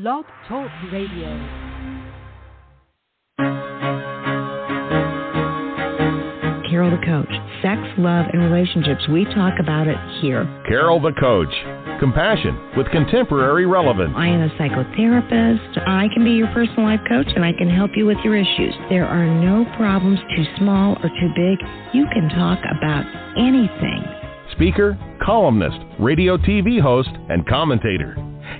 Blog Talk Radio. Carol the Coach. Sex, love, and relationships. We talk about it here. Carol the Coach. Compassion with contemporary relevance. I am a psychotherapist. I can be your personal life coach, and I can help you with your issues. There are no problems too small or too big. You can talk about anything. Speaker, columnist, radio TV host, and commentator.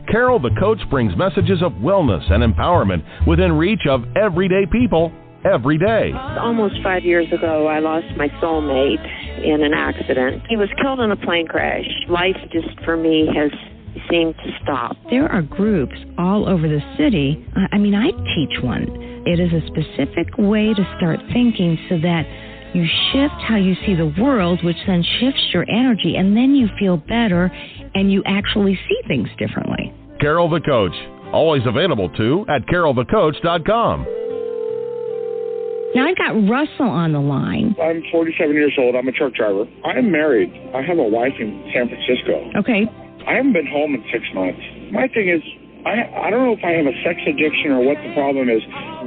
Carol the Coach brings messages of wellness and empowerment within reach of everyday people every day. Almost 5 years ago, I lost my soulmate in an accident. He was killed in a plane crash. Life just, for me, has seemed to stop. There are groups all over the city. I teach one. It is a specific way to start thinking so that you shift how you see the world, which then shifts your energy, and then you feel better and you actually see things differently. Carol the Coach, always available too at carolthecoach.com. Now I've got Russell on the line. I'm 47 years old. I'm a truck driver. I am married. I have a wife in San Francisco. Okay. I haven't been home in 6 months. My thing is, I don't know if I have a sex addiction or what the problem is.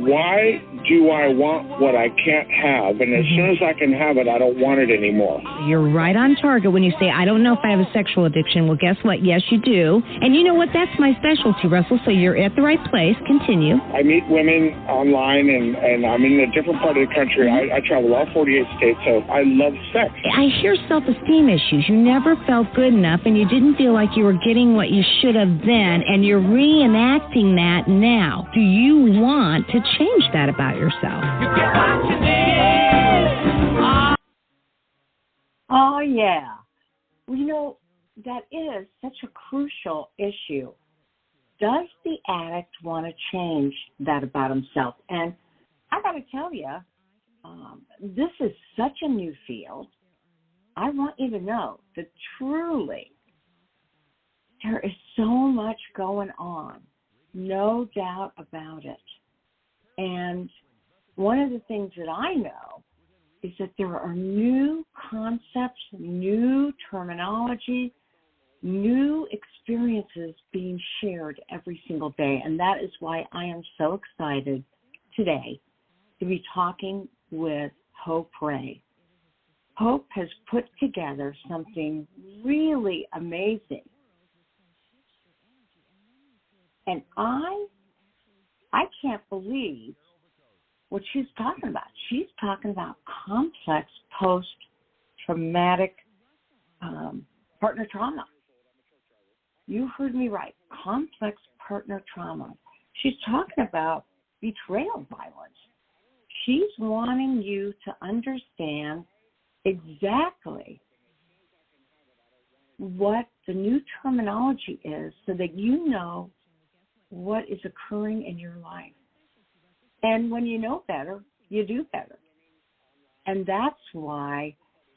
Why do I want what I can't have? And as soon as I can have it, I don't want it anymore. You're right on target when you say, I don't know if I have a sexual addiction. Well, guess what? Yes, you do. And you know what? That's my specialty, Russell, so you're at the right place. Continue. I meet women online, and I'm in a different part of the country. I travel all 48 states, so I love sex. I hear self-esteem issues. You never felt good enough, and you didn't feel like you were getting what you should have then, and you're reenacting that now. Do you want to change that about yourself? You get what you need. Oh, yeah. Well, you know, that is such a crucial issue. Does the addict want to change that about himself? And I got to tell you, this is such a new field. I want you to know that truly there is so much going on. No doubt about it. And one of the things that I know is that there are new concepts, new terminology, new experiences being shared every single day. And that is why I am so excited today to be talking with Hope Ray. Hope has put together something really amazing. And I can't believe what she's talking about. She's talking about complex post-traumatic partner trauma. You heard me right. Complex partner trauma. She's talking about betrayal violence. She's wanting you to understand exactly what the new terminology is so that you know what is occurring in your life. And when you know better, you do better. And that's why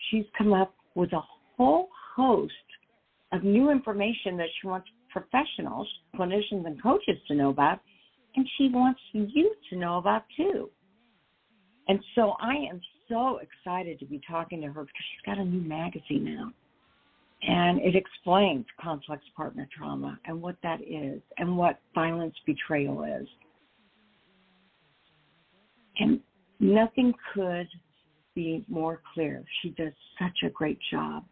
she's come up with a whole host of new information that she wants professionals, clinicians, and coaches to know about, and she wants you to know about too. And so I am so excited to be talking to her because she's got a new magazine now. And it explains complex partner trauma and what that is and what violence betrayal is. And nothing could be more clear. She does such a great job.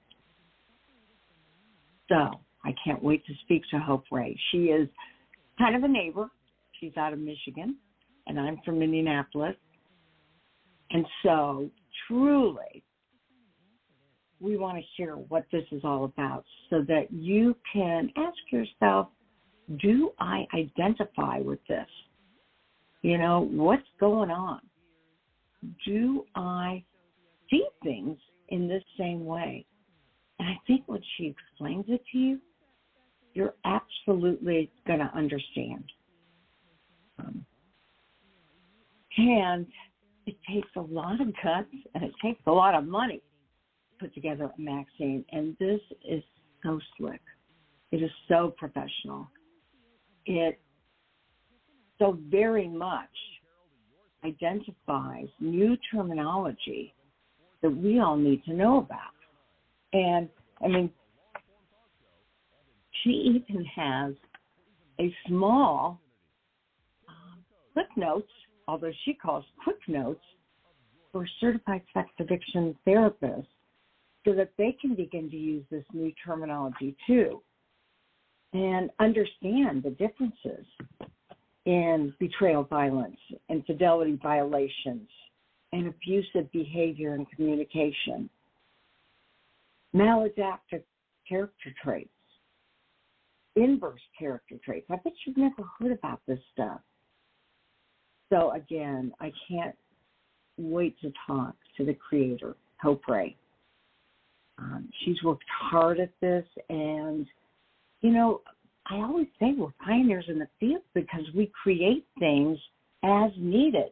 So I can't wait to speak to Hope Ray. She is kind of a neighbor. She's out of Michigan, and I'm from Indianapolis. And so truly, we want to share what this is all about so that you can ask yourself, do I identify with this? You know, what's going on? Do I see things in this same way? And I think when she explains it to you, you're absolutely going to understand. And it takes a lot of guts and it takes a lot of money to put together a magazine. And this is so slick. It is so professional. It so very much identifies new terminology that we all need to know about. And, I mean, she even has a small quick notes, although she calls quick notes, for certified sex addiction therapists so that they can begin to use this new terminology too and understand the differences in betrayal violence, infidelity violations, and abusive behavior and communication, maladaptive character traits, inverse character traits. I bet you've never heard about this stuff. So again, I can't wait to talk to the creator, Hope Ray. She's worked hard at this, and, you know, I always say we're pioneers in the field because we create things as needed.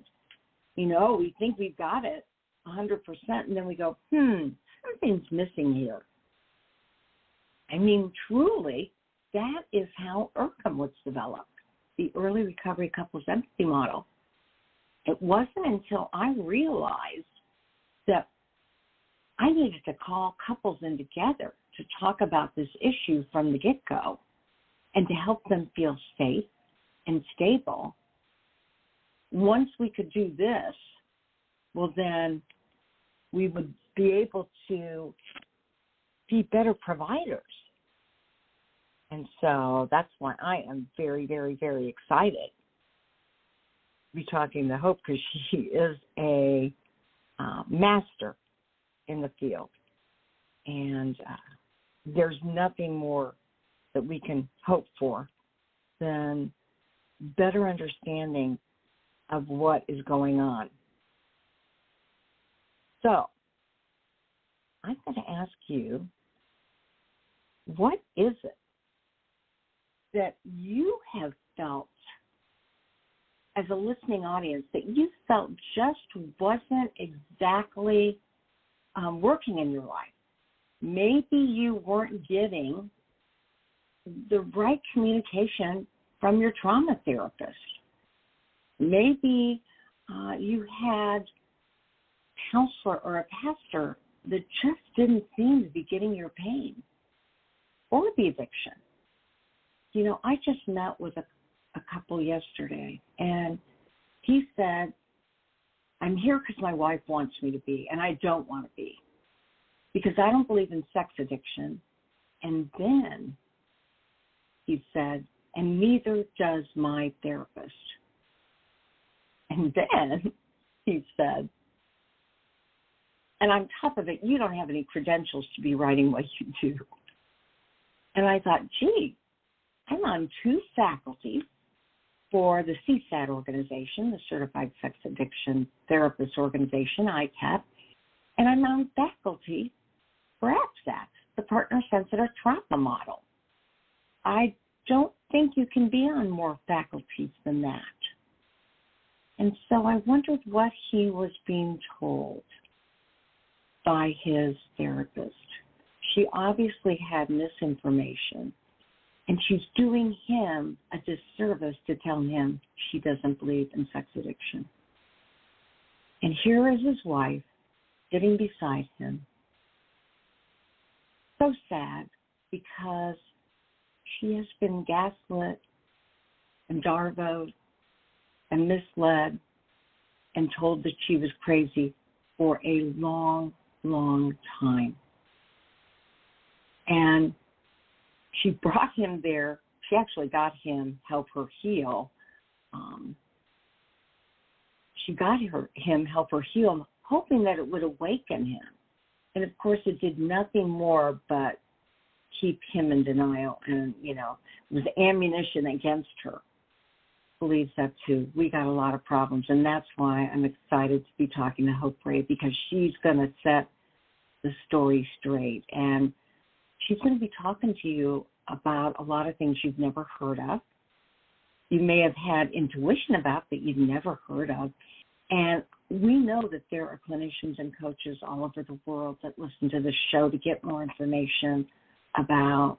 You know, we think we've got it 100%, and then we go, something's missing here. I mean, truly, that is how IRCM was developed, the Early Recovery Couples Empathy Model. It wasn't until I realized that I needed to call couples in together to talk about this issue from the get-go and to help them feel safe and stable. Once we could do this, well, then we would be able to be better providers. And so that's why I am very, very, very excited to be talking to Hope, because she is a master in the field. And there's nothing more that we can hope for than better understanding of what is going on. So I'm going to ask you, what is it that you have felt as a listening audience that you felt just wasn't exactly working in your life? Maybe you weren't getting the right communication from your trauma therapist. Maybe you had a counselor or a pastor that just didn't seem to be getting your pain or the addiction. You know, I just met with a couple yesterday, and he said, I'm here because my wife wants me to be, and I don't want to be, because I don't believe in sex addiction. And then he said, and neither does my therapist. And then he said, and on top of it, you don't have any credentials to be writing what you do. And I thought, gee, I'm on 2 faculties for the CSAT organization, the Certified Sex Addiction Therapist Organization, ITAP, and I'm on faculty for APSAT, the Partner-Sensitive Trauma Model. I don't think you can be on more faculties than that. And so I wondered what he was being told by his therapist. She obviously had misinformation, and she's doing him a disservice to tell him she doesn't believe in sex addiction. And here is his wife sitting beside him. So sad, because she has been gaslit and darvoed and misled and told that she was crazy for a long, long time. And she brought him there. She actually got him help her heal. She got him help her heal, hoping that it would awaken him. And, of course, it did nothing more but keep him in denial. And, you know, it was ammunition against her. Believes that, too. We got a lot of problems. And that's why I'm excited to be talking to Hope Ray, because she's going to set the story straight. And she's going to be talking to you about a lot of things you've never heard of. You may have had intuition about that you've never heard of. And we know that there are clinicians and coaches all over the world that listen to this show to get more information about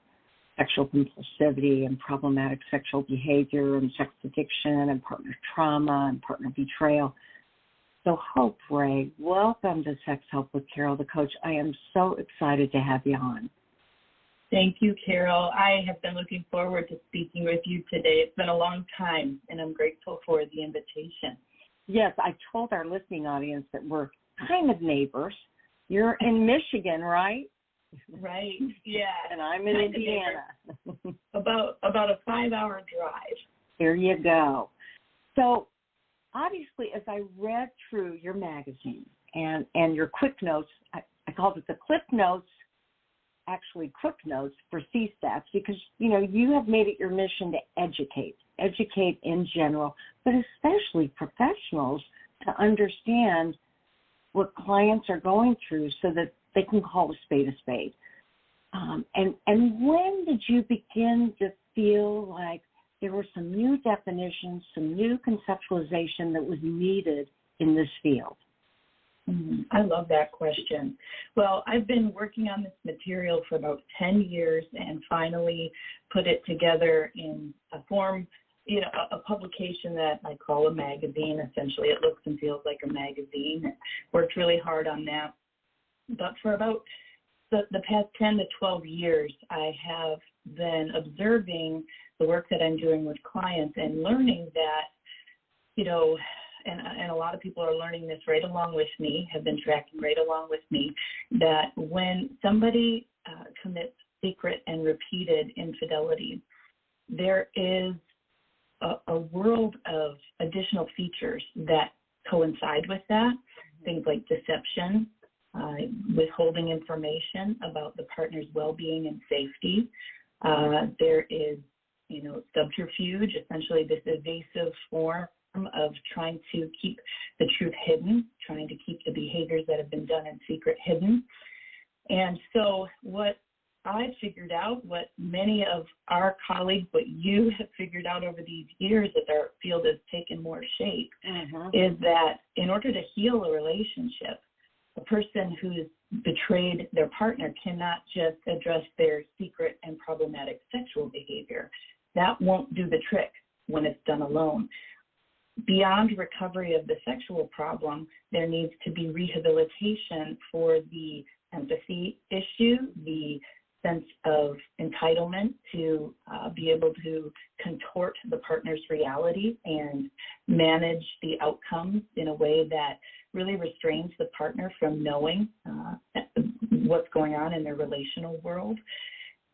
sexual compulsivity and problematic sexual behavior and sex addiction and partner trauma and partner betrayal. So Hope Ray, welcome to Sex Help with Carol, the coach. I am so excited to have you on. Thank you, Carol. I have been looking forward to speaking with you today. It's been a long time, and I'm grateful for the invitation. Yes, I told our listening audience that we're kind of neighbors. You're in Michigan, right? Right, yeah. And I'm in Indiana. About a 5-hour drive. There you go. So obviously, as I read through your magazine and your quick notes, I called it the Clip Notes, actually quick notes for CSAPs, because, you know, you have made it your mission to educate in general, but especially professionals to understand what clients are going through so that they can call a spade a spade. And when did you begin to feel like there were some new definitions, some new conceptualization that was needed in this field? I love that question. Well, I've been working on this material for about 10 years and finally put it together in a form, you know, a publication that I call a magazine. Essentially, it looks and feels like a magazine. Worked really hard on that. But for about the past 10 to 12 years, I have been observing the work that I'm doing with clients and learning that, you know, and a lot of people are learning this right along with me, have been tracking right along with me, that when somebody commits secret and repeated infidelity, there is a world of additional features that coincide with that, things like deception, withholding information about the partner's well-being and safety. There is, you know, subterfuge, essentially this evasive form of trying to keep the truth hidden, trying to keep the behaviors that have been done in secret hidden. And so what I figured out, what many of our colleagues, what you have figured out over these years as our field has taken more shape, is that in order to heal a relationship, a person who's betrayed their partner cannot just address their secret and problematic sexual behavior. That won't do the trick when it's done alone. Beyond recovery of the sexual problem, there needs to be rehabilitation for the empathy issue, the sense of entitlement to be able to contort the partner's reality and manage the outcomes in a way that really restrains the partner from knowing what's going on in their relational world.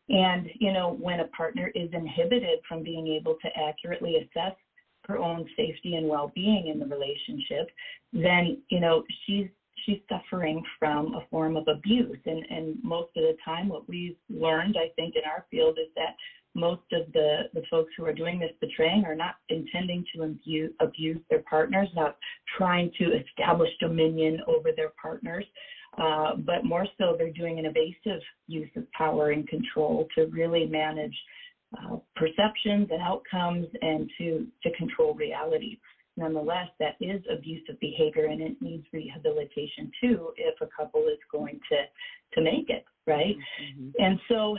And, you know, when a partner is inhibited from being able to accurately assess her own safety and well-being in the relationship, then, you know, she's suffering from a form of abuse. And most of the time what we've learned, I think, in our field is that most of the folks who are doing this betraying are not intending to abuse their partners, not trying to establish dominion over their partners, but more so they're doing an evasive use of power and control to really manage perceptions and outcomes and to control reality. Nonetheless, that is abusive behavior, and it needs rehabilitation too if a couple is going to make it, right? And so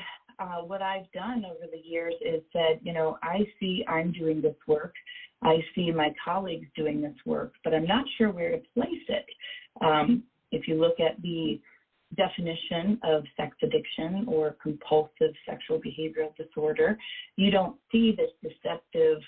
what I've done over the years is said, you know, I see I'm doing this work. I see my colleagues doing this work, but I'm not sure where to place it. If you look at the definition of sex addiction or compulsive sexual behavioral disorder, you don't see this deceptive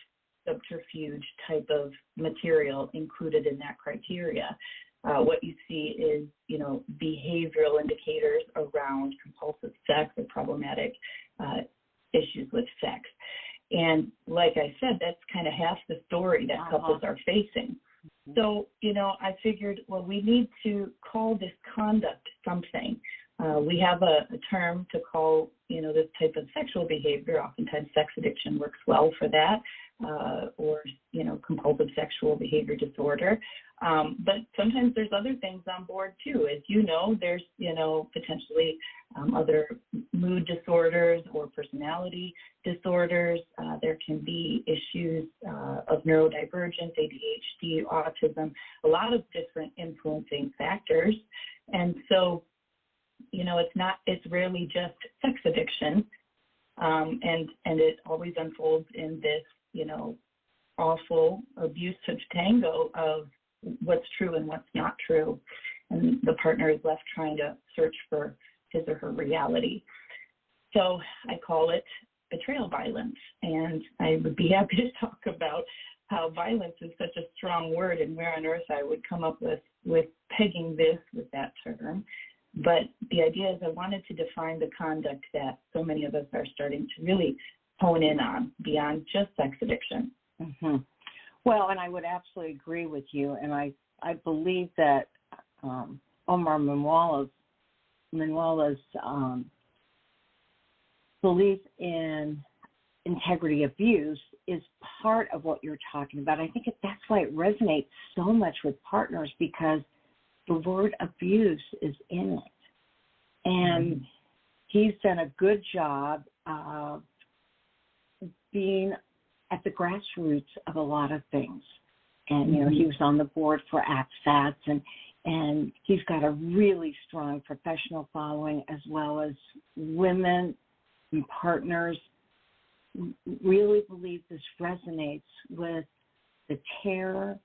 subterfuge type of material included in that criteria. What you see is, you know, behavioral indicators around compulsive sex or problematic issues with sex. And like I said, that's kind of half the story that couples are facing. So, you know, I figured, well, we need to call this conduct something. We have a term to call, you know, this type of sexual behavior. Oftentimes sex addiction works well for that, or, you know, compulsive sexual behavior disorder. But sometimes there's other things on board too. As you know, there's, you know, potentially other mood disorders or personality disorders. There can be issues of neurodivergence, ADHD, autism, a lot of different influencing factors. And so, you know, it's rarely just sex addiction. And it always unfolds in this, you know, awful abusive tango of what's true and what's not true. And the partner is left trying to search for his or her reality. So I call it betrayal violence, and I would be happy to talk about how violence is such a strong word and where on earth I would come up with pegging this with that term. But the idea is I wanted to define the conduct that so many of us are starting to really hone in on beyond just sex addiction. Mm-hmm. Well, and I would absolutely agree with you, and I believe that Omar Manuela's belief in integrity abuse is part of what you're talking about. I think that's why it resonates so much with partners, because the word abuse is in it. And he's done a good job of being at the grassroots of a lot of things. And, you know, he was on the board for ACFATS, and he's got a really strong professional following, as well as women and partners really believe this resonates with the terror,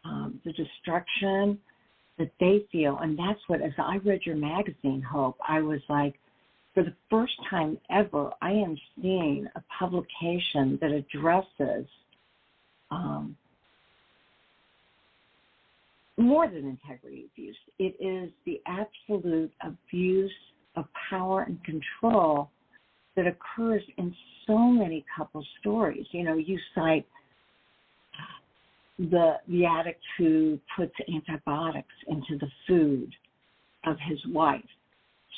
the destruction that they feel. And that's what, as I read your magazine, Hope, I was like, for the first time ever, I am seeing a publication that addresses more than integrity abuse. It is the absolute abuse of power and control that occurs in so many couple stories. You know, you cite the addict who puts antibiotics into the food of his wife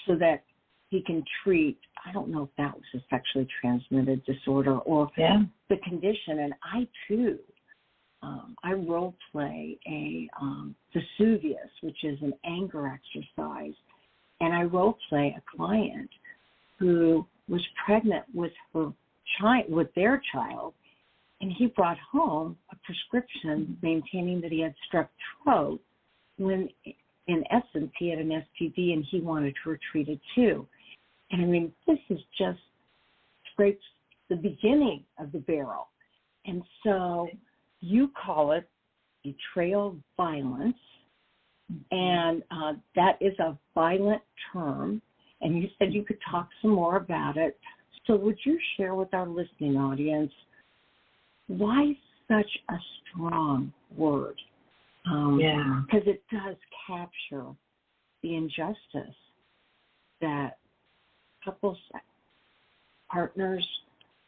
so that he can treat, I don't know if that was a sexually transmitted disorder or the condition. And I, too, I role play a Vesuvius, which is an anger exercise. And I role play a client who was pregnant with their child, and he brought home a prescription maintaining that he had strep throat when, in essence, he had an STD and he wanted her treated too. And I mean, this is just scrapes the beginning of the barrel. And so you call it betrayal violence, and that is a violent term. And you said you could talk some more about it. So would you share with our listening audience why such a strong word? Because it does capture the injustice that couples, partners,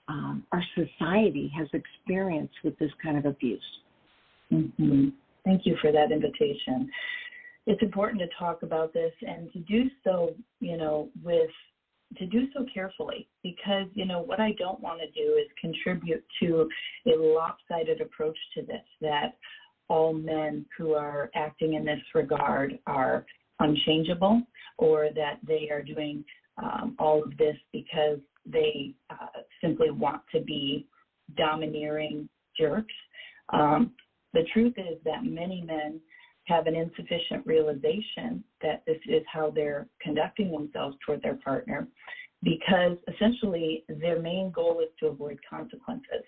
our society has experienced with this kind of abuse. Mm-hmm. Thank you for that invitation. It's important to talk about this and to do so, to do so carefully, because, what I don't want to do is contribute to a lopsided approach to this, that all men who are acting in this regard are unchangeable, or that they are doing all of this because they simply want to be domineering jerks. The truth is that many men have an insufficient realization that this is how they're conducting themselves toward their partner, because essentially their main goal is to avoid consequences.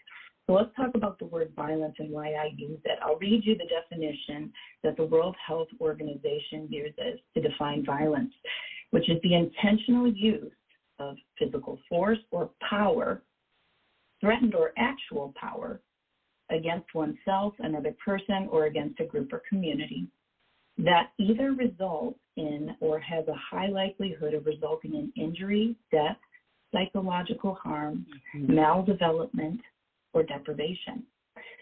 So let's talk about the word violence and why I use it. I'll read you the definition that the World Health Organization uses to define violence, which is the intentional use of physical force or power, threatened or actual power, against oneself, another person, or against a group or community, that either results in or has a high likelihood of resulting in injury, death, psychological harm, maldevelopment, or deprivation.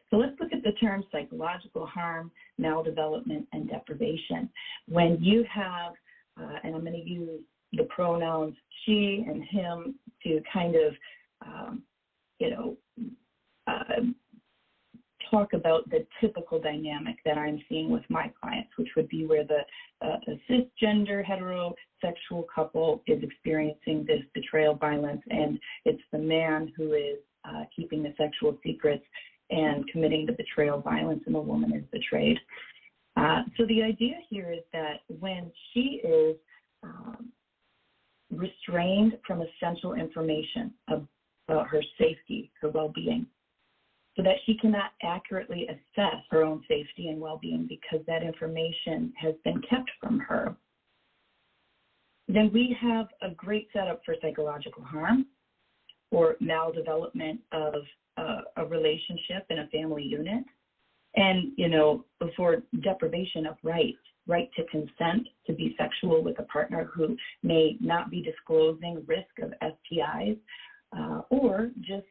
So let's look at the terms psychological harm, maldevelopment, and deprivation. When you have, and I'm going to use the pronouns she and him to kind of, talk about the typical dynamic that I'm seeing with my clients, which would be where the cisgender heterosexual couple is experiencing this betrayal violence, and it's the man who is keeping the sexual secrets and committing the betrayal violence, and the woman is betrayed. So the idea here is that when she is restrained from essential information about her safety, her well-being, so that she cannot accurately assess her own safety and well-being because that information has been kept from her, then we have a great setup for psychological harm or maldevelopment of a relationship in a family unit. And, for deprivation of right to consent to be sexual with a partner who may not be disclosing risk of STIs, or just,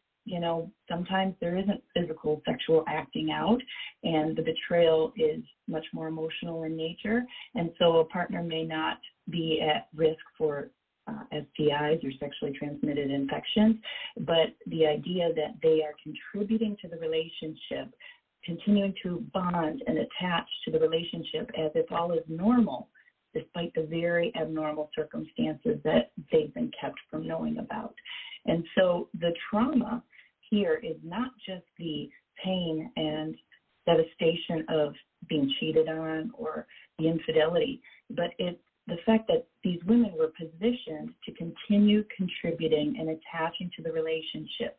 sometimes there isn't physical sexual acting out and the betrayal is much more emotional in nature. And so a partner may not be at risk for STIs or sexually transmitted infections, but the idea that they are contributing to the relationship, continuing to bond and attach to the relationship as if all is normal, despite the very abnormal circumstances that they've been kept from knowing about. And so the trauma here is not just the pain and devastation of being cheated on or the infidelity, but it's the fact that these women were positioned to continue contributing and attaching to the relationship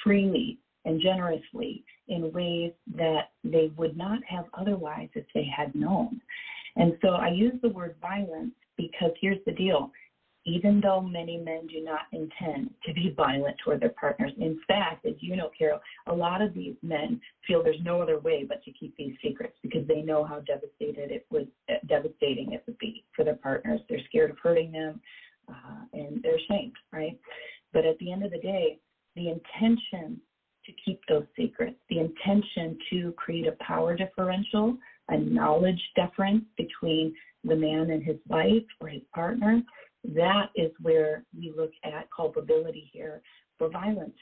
freely and generously in ways that they would not have otherwise if they had known. And so I use the word violence because here's the deal. Even though many men do not intend to be violent toward their partners, in fact, as you know, Carol, a lot of these men feel there's no other way but to keep these secrets because they know how devastating it would be for their partners. They're scared of hurting them, and they're ashamed, right? But at the end of the day, the intention to keep those secrets, the intention to create a power differential, a knowledge difference between the man and his wife or his partner, that is where we look at culpability here for violence.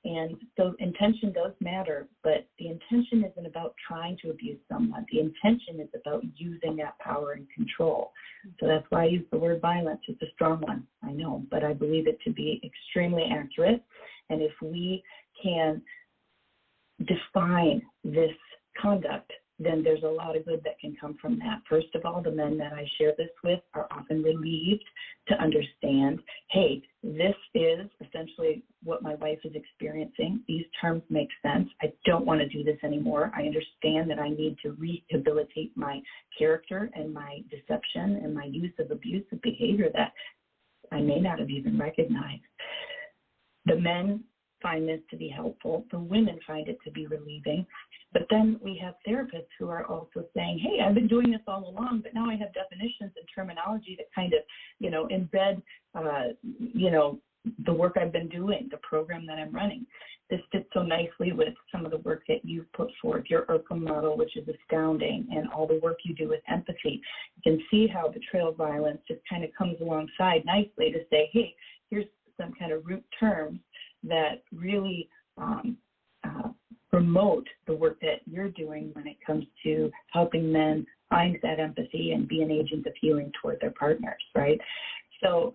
And so intention does matter, but the intention isn't about trying to abuse someone. The intention is about using that power and control. So that's why I use the word violence. It's a strong one, I know, but I believe it to be extremely accurate. And if we can define this conduct, then there's a lot of good that can come from that. First of all, the men that I share this with are often relieved to understand, hey, this is essentially what my wife is experiencing. These terms make sense. I don't want to do this anymore. I understand that I need to rehabilitate my character and my deception and my use of abusive behavior that I may not have even recognized. The men find this to be helpful. The women find it to be relieving. But then we have therapists who are also saying, hey, I've been doing this all along, but now I have definitions and terminology that kind of, embed, the work I've been doing, the program that I'm running. This fits so nicely with some of the work that you've put forth, your IRCM model, which is astounding, and all the work you do with empathy. You can see how betrayal violence just kind of comes alongside nicely to say, hey, here's some kind of root terms that really promote the work that you're doing when it comes to helping men find that empathy and be an agent of healing toward their partners, right? So,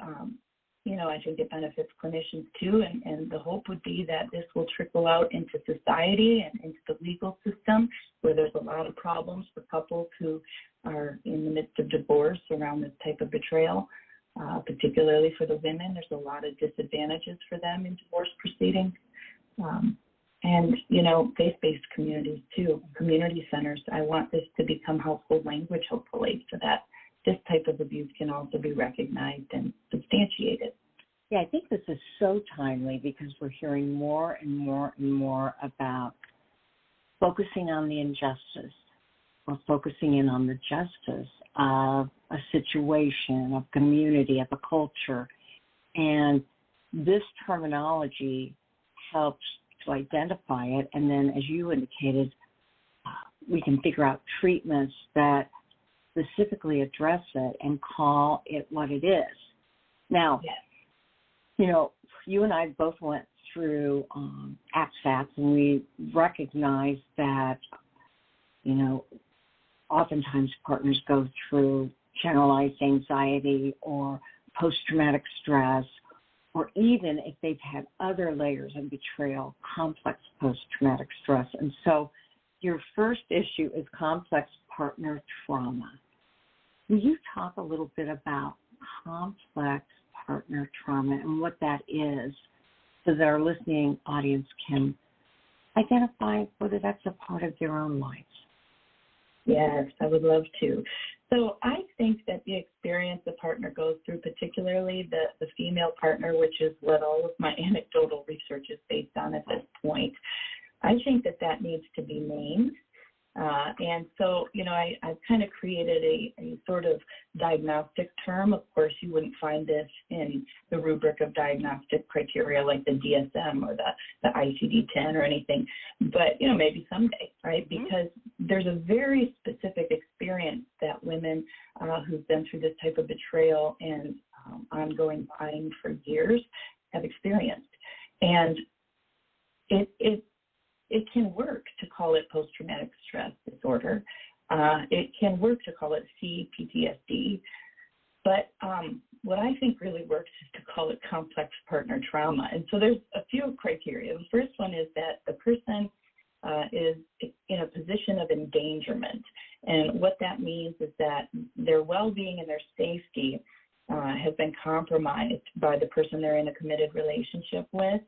I think it benefits clinicians too, and the hope would be that this will trickle out into society and into the legal system where there's a lot of problems for couples who are in the midst of divorce around this type of betrayal. Particularly for the women, there's a lot of disadvantages for them in divorce proceedings. And, faith-based communities too, community centers. I want this to become household language, hopefully, so that this type of abuse can also be recognized and substantiated. Yeah, I think this is so timely because we're hearing more and more and more about focusing on the injustice or focusing in on the justice of a situation, of community, of a culture. And this terminology helps to identify it. And then, as you indicated, we can figure out treatments that specifically address it and call it what it is. Now, yes. You and I both went through ACSATs, and we recognize that, oftentimes partners go through generalized anxiety or post-traumatic stress, or even if they've had other layers of betrayal, complex post-traumatic stress. And so your first issue is complex partner trauma. Will you talk a little bit about complex partner trauma and what that is so that our listening audience can identify whether that's a part of their own lives? Yes, I would love to. So I think that the experience the partner goes through, particularly the female partner, which is what all of my anecdotal research is based on at this point, I think that needs to be named. And so, I've kind of created a sort of diagnostic term. Of course, you wouldn't find this in the rubric of diagnostic criteria like the DSM or the ICD-10 or anything, but, maybe someday, right? Because there's a very specific experience that women who've been through this type of betrayal and ongoing lying for years have experienced. And it can work to call it post-traumatic stress disorder. It can work to call it CPTSD. But what I think really works is to call it complex partner trauma. And so there's a few criteria. The first one is that the person is in a position of endangerment. And what that means is that their well-being and their safety has been compromised by the person they're in a committed relationship with.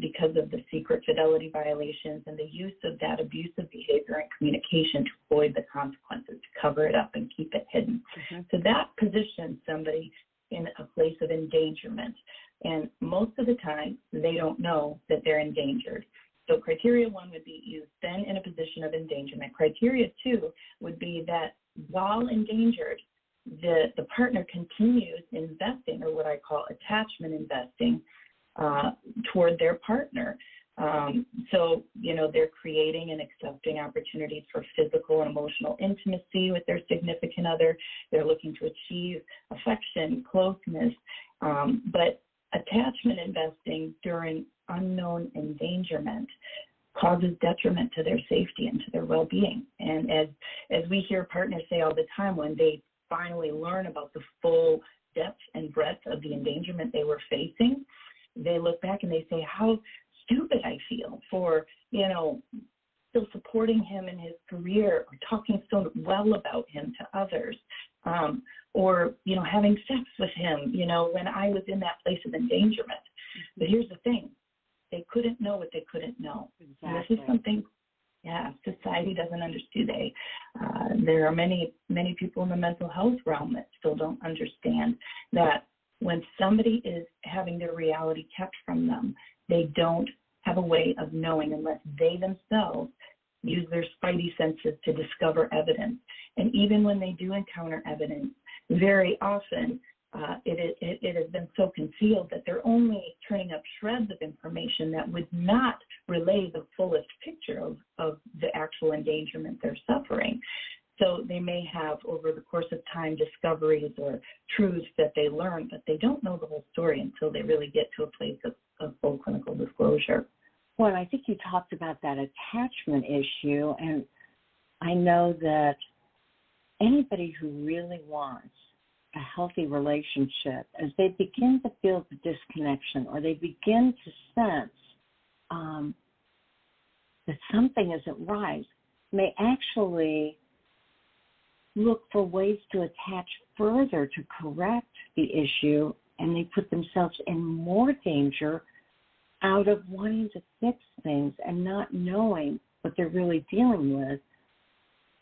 Because of the secret fidelity violations and the use of that abusive behavior and communication to avoid the consequences, to cover it up and keep it hidden. So that positions somebody in a place of endangerment. And most of the time, they don't know that they're endangered. So criteria 1 would be you've been in a position of endangerment. Criteria 2 would be that while endangered, the partner continues investing, or what I call attachment investing, toward their partner. So, they're creating and accepting opportunities for physical and emotional intimacy with their significant other. They're looking to achieve affection, closeness, but attachment investing during unknown endangerment causes detriment to their safety and to their well-being. And as we hear partners say all the time, when they finally learn about the full depth and breadth of the endangerment they were facing, they look back and they say, how stupid I feel for, still supporting him in his career or talking so well about him to others, or, having sex with him, when I was in that place of endangerment. But here's the thing. They couldn't know what they couldn't know. Exactly. And this is something, society doesn't understand. There are many, many people in the mental health realm that still don't understand that when somebody is having their reality kept from them, they don't have a way of knowing unless they themselves use their spidey senses to discover evidence. And even when they do encounter evidence, very often it has been so concealed that they're only turning up shreds of information that would not relay the fullest picture of the actual endangerment they're suffering. So they may have, over the course of time, discoveries or truths that they learn, but they don't know the whole story until they really get to a place of full clinical disclosure. Well, I think you talked about that attachment issue, and I know that anybody who really wants a healthy relationship, as they begin to feel the disconnection or they begin to sense that something isn't right, may actually look for ways to attach further to correct the issue, and they put themselves in more danger out of wanting to fix things and not knowing what they're really dealing with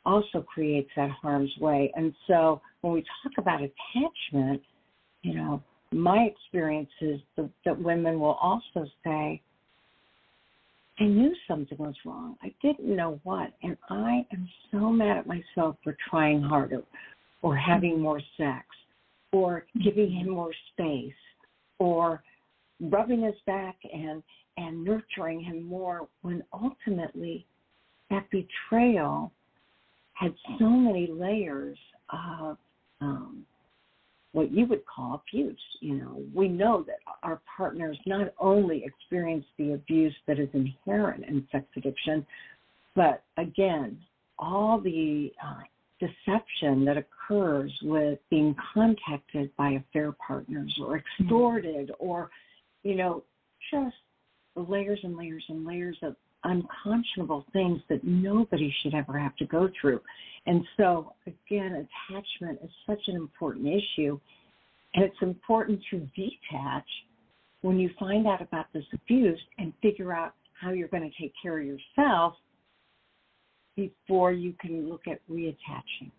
also creates that harm's way. And so when we talk about attachment, my experience is that women will also say, I knew something was wrong. I didn't know what. And I am so mad at myself for trying harder or having more sex or giving him more space or rubbing his back and nurturing him more, when ultimately that betrayal had so many layers of what you would call abuse. We know that our partners not only experience the abuse that is inherent in sex addiction, but again, all the deception that occurs with being contacted by affair partners or extorted or, just layers and layers and layers of unconscionable things that nobody should ever have to go through. And so, again, attachment is such an important issue, and it's important to detach when you find out about this abuse and figure out how you're going to take care of yourself, before you can look at reattaching,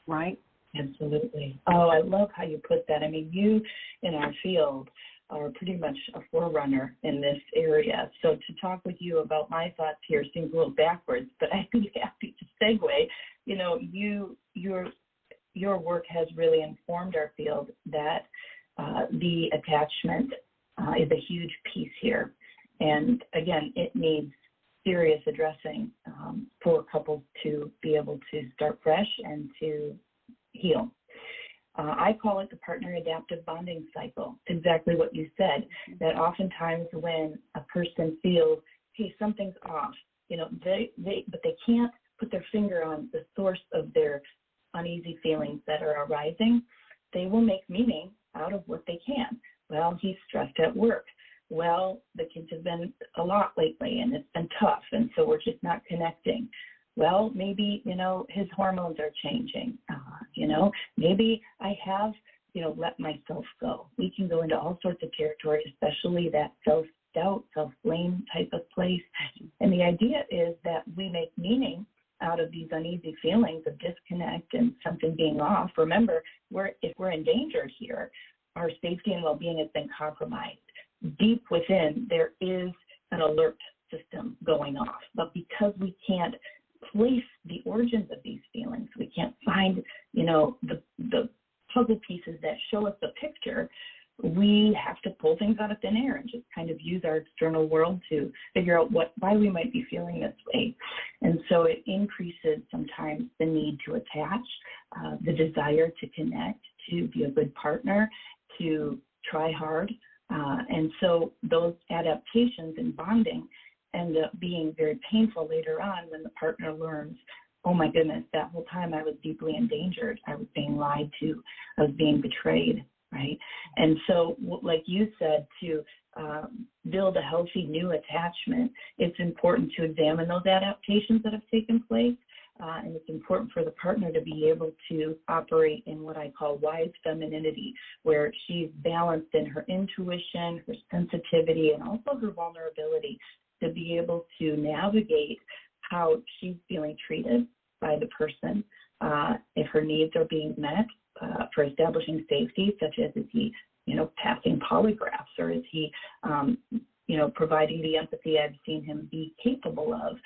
right? Absolutely. Oh, I love how you put that. I mean, you in our field are pretty much a forerunner in this area. So to talk with you about my thoughts here seems a little backwards, but I'd be happy to segue. You know, your work has really informed our field that the attachment is a huge piece here. And again, it needs serious addressing for couples to be able to start fresh and to heal. I call it the partner adaptive bonding cycle. It's exactly what you said, that oftentimes when a person feels, hey, something's off, you know, but they can't put their finger on the source of their uneasy feelings that are arising, they will make meaning out of what they can. Well, he's stressed at work. Well, the kids have been a lot lately and it's been tough, and so we're just not connecting. Well, maybe, you know, his hormones are changing. You know, maybe I have, you know, let myself go. We can go into all sorts of territory, especially that self-doubt, self-blame type of place. And the idea is that we make meaning out of these uneasy feelings of disconnect and something being off. Remember, if we're in danger here, our safety and well-being has been compromised. Deep within, there is an alert system going off. But because we can't place the origins of these feelings, we can't find, you know, the puzzle pieces that show us the picture, we have to pull things out of thin air and just kind of use our external world to figure out why we might be feeling this way. And so it increases sometimes the need to attach, the desire to connect, to be a good partner, to try hard. And so those adaptations and bonding end up being very painful later on when the partner learns, oh my goodness, that whole time I was deeply endangered. I was being lied to. I was being betrayed, right? And so, like you said, to build a healthy new attachment, it's important to examine those adaptations that have taken place. And it's important for the partner to be able to operate in what I call wise femininity, where she's balanced in her intuition, her sensitivity, and also her vulnerability, to be able to navigate how she's feeling treated by the person, if her needs are being met, for establishing safety, such as is he, you know, passing polygraphs, or is he, you know, providing the empathy I've seen him be capable of.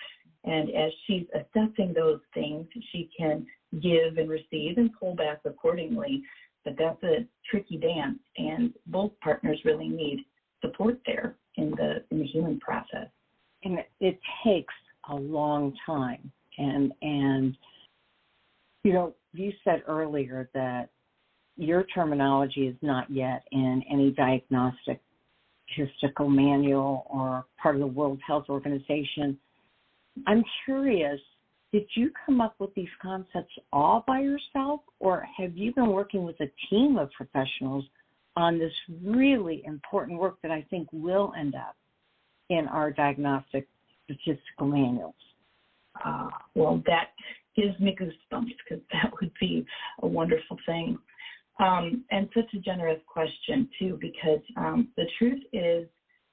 And as she's assessing those things, she can give and receive and pull back accordingly. But that's a tricky dance, and both partners really need support there in the healing process. And it takes a long time. And you know, you said earlier that your terminology is not yet in any diagnostic statistical manual or part of the World Health Organization. I'm curious, did you come up with these concepts all by yourself, or have you been working with a team of professionals on this really important work that I think will end up in our diagnostic statistical manuals? Well, that gives me goosebumps, because that would be a wonderful thing. And such a generous question, too, because the truth is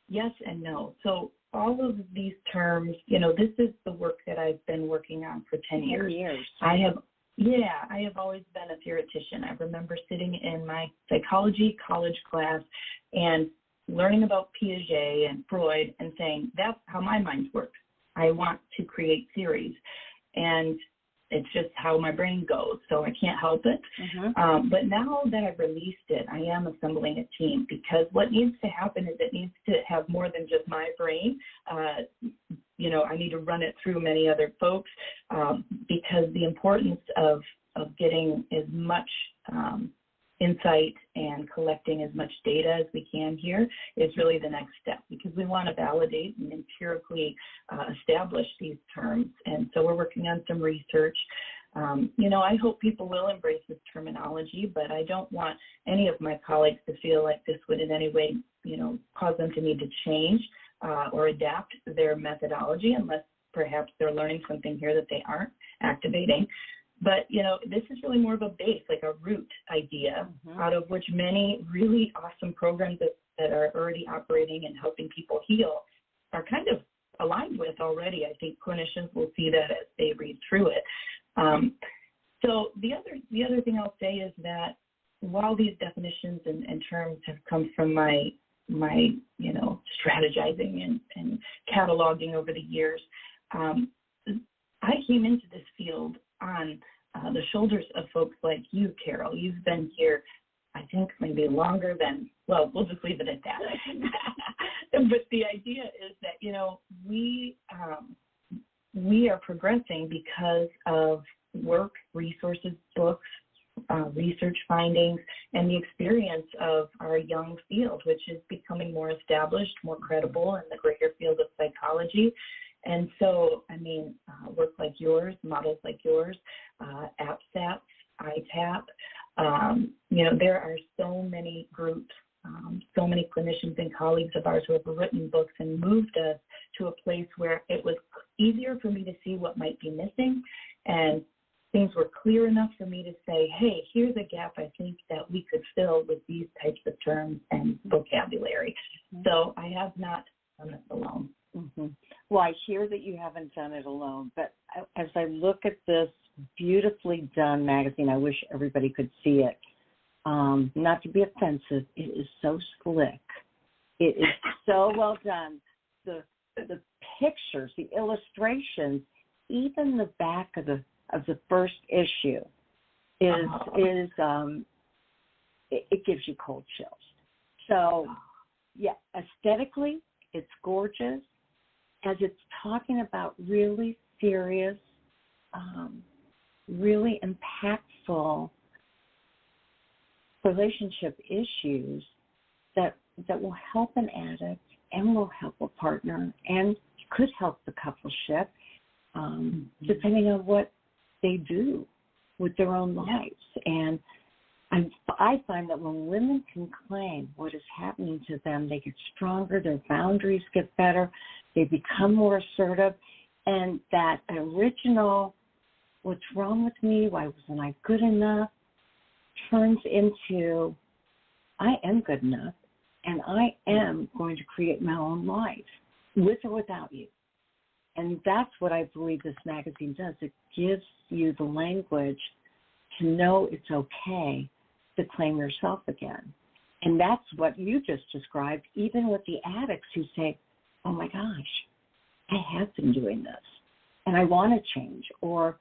yes and no. So all of these terms, you know, this is the work that I've been working on for 10 years. I have always been a theoretician. I remember sitting in my psychology college class and learning about Piaget and Freud and saying, that's how my mind works. I want to create theories. And it's just how my brain goes, so I can't help it. But now that I've released it, I am assembling a team, because what needs to happen is it needs to have more than just my brain. You know, I need to run it through many other folks, because the importance of getting as much insight and collecting as much data as we can here is really the next step, because we want to validate and empirically establish these terms. And so we're working on some research. You know, I hope people will embrace this terminology, but I don't want any of my colleagues to feel like this would in any way, you know, cause them to need to change or adapt their methodology, unless perhaps they're learning something here that they aren't activating. But, you know, this is really more of a base, like a root idea, out of which many really awesome programs that are already operating and helping people heal are kind of aligned with already. I think clinicians will see that as they read through it. So the other thing I'll say is that while these definitions and terms have come from my strategizing and cataloging over the years, I came into this field on the shoulders of folks like you, Carol. You've been here, I think, maybe longer than, well, we'll just leave it at that. But the idea is that, we are progressing because of work, resources, books, research findings, and the experience of our young field, which is becoming more established, more credible in the greater field of psychology. And so, work like yours, models like yours, APSAP, ITAP, there are so many groups, so many clinicians and colleagues of ours who have written books and moved us to a place where it was easier for me to see what might be missing, and things were clear enough for me to say, hey, here's a gap I think that we could fill with these types of terms and vocabulary. Mm-hmm. So I have not done this alone. Mm-hmm. Well, I hear that you haven't done it alone, but as I look at this beautifully done magazine, I wish everybody could see it. Not to be offensive, it is so slick. It is so well done. The pictures, the illustrations, even the back of the first issue it gives you cold chills. So, yeah, aesthetically, it's gorgeous. As it's talking about really serious, really impactful relationship issues that will help an addict and will help a partner and could help the coupleship, depending on what they do with their own lives. And I find that when women can claim what is happening to them, they get stronger, their boundaries get better, they become more assertive, and that original, what's wrong with me, why wasn't I good enough, turns into, I am good enough, and I am going to create my own life, with or without you. And that's what I believe this magazine does. It gives you the language to know it's okay to claim yourself again. And that's what you just described, even with the addicts who say, oh my gosh, I have been doing this and I want to change, or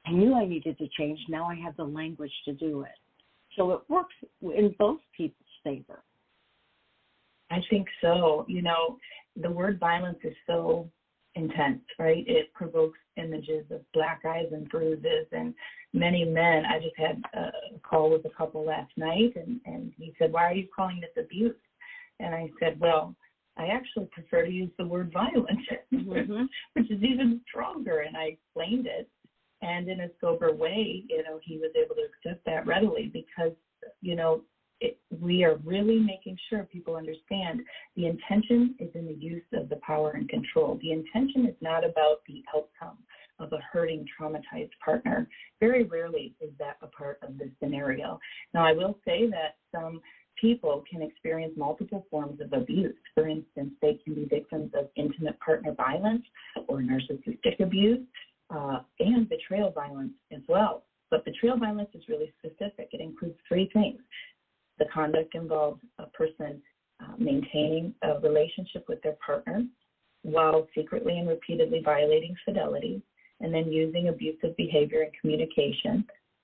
I knew I needed to change, now I have the language to do it. So it works in both people's favor. I think so. The word violence is so intense, right? It provokes images of black eyes and bruises, and many men. I just had a call with a couple last night, and he said, why are you calling this abuse? And I said, well, I actually prefer to use the word violence, which is even stronger. And I explained it, and in a sober way, he was able to accept that readily because, we are really making sure people understand the intention is in the use of the power and control. The intention is not about the outcome of a hurting, traumatized partner. Very rarely is that a part of the scenario. Now, I will say that some people can experience multiple forms of abuse. For instance, they can be victims of intimate partner violence or narcissistic abuse and betrayal violence as well. But betrayal violence is really specific. It includes three things. The conduct involves a person maintaining a relationship with their partner while secretly and repeatedly violating fidelity, and then using abusive behavior and communication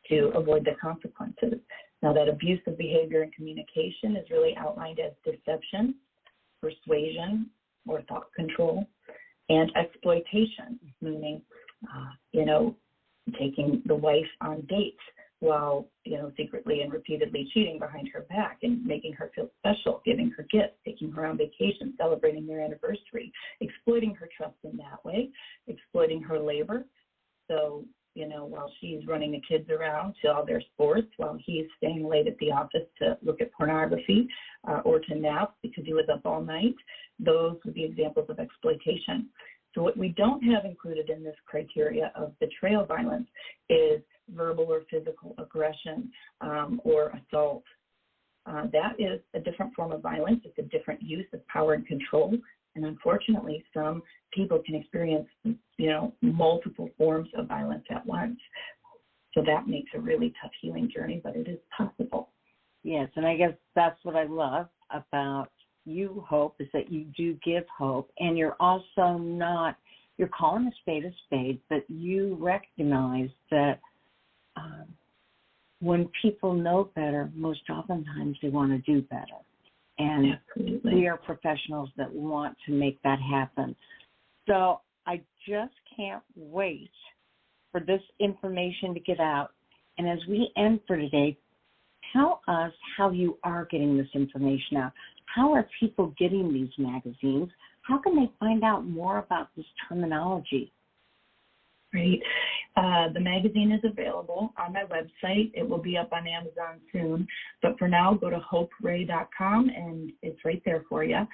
to avoid the consequences. Now, that abusive behavior and communication is really outlined as deception, persuasion, or thought control, and exploitation, meaning, taking the wife on dates while, secretly and repeatedly cheating behind her back and making her feel special, giving her gifts, taking her on vacation, celebrating their anniversary, exploiting her trust in that way, exploiting her labor. So, while she's running the kids around to all their sports, while he's staying late at the office to look at pornography or to nap because he was up all night, those would be examples of exploitation. So what we don't have included in this criteria of betrayal violence is verbal or physical aggression or assault. That is a different form of violence. It's a different use of power and control. And unfortunately, some people can experience, multiple forms of violence at once. So that makes a really tough healing journey, but it is possible. Yes, and I guess that's what I love about you, Hope, is that you do give hope, and you're also not, you're calling a spade, but you recognize that when people know better, most oftentimes they want to do better. And Absolutely. We are professionals that want to make that happen. So I just can't wait for this information to get out. And as we end for today, tell us how you are getting this information out. How are people getting these magazines? How can they find out more about this terminology? Right. The magazine is available on my website. It will be up on Amazon soon. But for now, go to hoperay.com, and it's right there for you.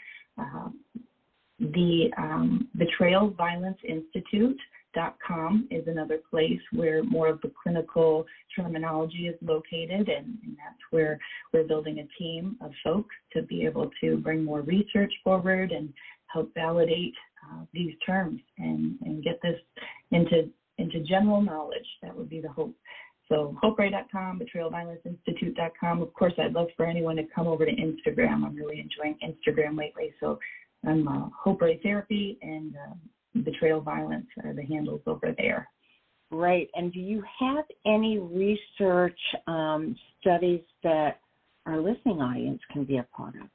The Betrayal Violence Institute.com is another place where more of the clinical terminology is located, and that's where we're building a team of folks to be able to bring more research forward and help validate these terms and get this into general knowledge. That would be the hope. So hoperay.com, betrayalviolenceinstitute.com. Of course, I'd love for anyone to come over to Instagram. I'm really enjoying Instagram lately. So I'm Hope Ray Therapy and Betrayal Violence are the handles over there. Right. And do you have any research studies that our listening audience can be a part of?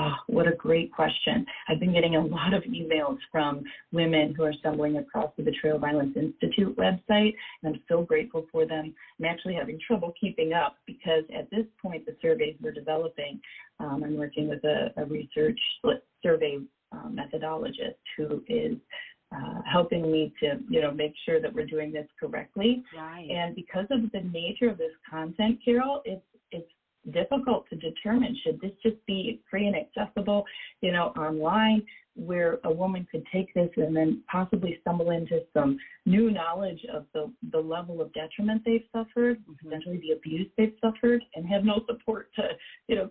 Oh, what a great question. I've been getting a lot of emails from women who are stumbling across the Betrayal Violence Institute website, and I'm so grateful for them. I'm actually having trouble keeping up because at this point, the surveys we're developing, I'm working with a research survey methodologist who is helping me to, make sure that we're doing this correctly. Right. And because of the nature of this content, Carol, it's difficult to determine, should this just be free and accessible, online, where a woman could take this and then possibly stumble into some new knowledge of the level of detriment they've suffered, essentially the abuse they've suffered, and have no support to,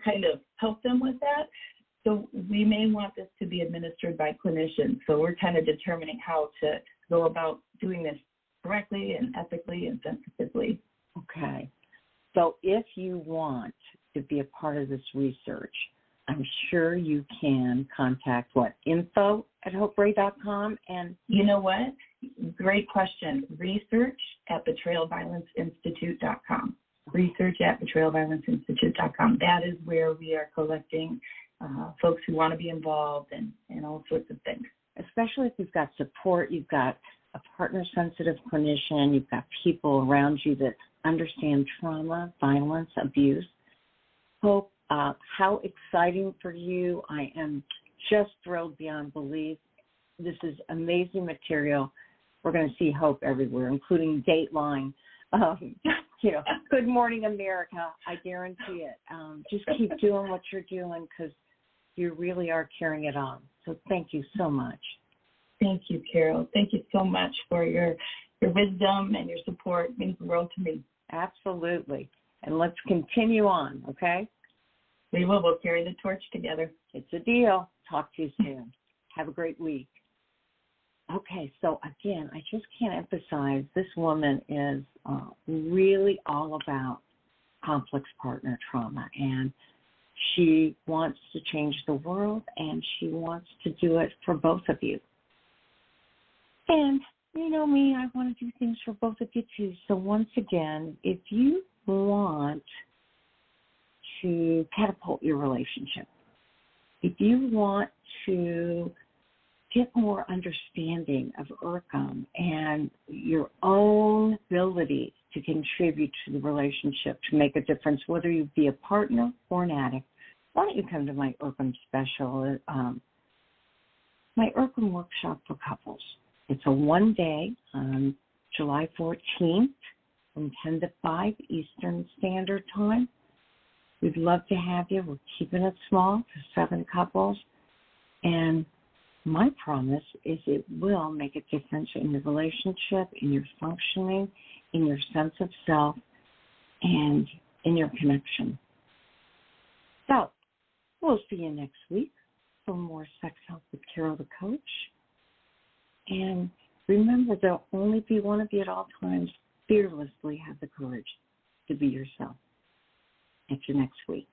kind of help them with that. So we may want this to be administered by clinicians. So we're kind of determining how to go about doing this correctly and ethically and sensitively. Okay. So if you want to be a part of this research, I'm sure you can contact info@hoperay.com. And you know what? Great question. Research@betrayalviolenceinstitute.com. Research@betrayalviolenceinstitute.com. That is where we are collecting folks who want to be involved and all sorts of things. Especially if you've got support, you've got a partner-sensitive clinician, you've got people around you that understand trauma, violence, abuse. Hope, how exciting for you. I am just thrilled beyond belief. This is amazing material. We're going to see hope everywhere, including Dateline. Good Morning America. I guarantee it. Just keep doing what you're doing because you really are carrying it on. So thank you so much. Thank you, Carol. Thank you so much for your wisdom and your support. It means the world to me. Absolutely. And let's continue on, okay? We will. We'll carry the torch together. It's a deal. Talk to you soon. Have a great week. Okay, so again, I just can't emphasize this woman is really all about complex partner trauma, and she wants to change the world, and she wants to do it for both of you. And you know me, I want to do things for both of you too. So once again, if you want to catapult your relationship, if you want to get more understanding of IRCM and your own ability to contribute to the relationship, to make a difference, whether you be a partner or an addict, why don't you come to my IRCM special, my IRCM workshop for couples. It's a one-day on July 14th from 10 to 5 Eastern Standard Time. We'd love to have you. We're keeping it small for 7 couples. And my promise is it will make a difference in your relationship, in your functioning, in your sense of self, and in your connection. So we'll see you next week for more Sex Help with Carol the Coach. And remember, there'll only be one of you at all times. Fearlessly have the courage to be yourself. At your next week.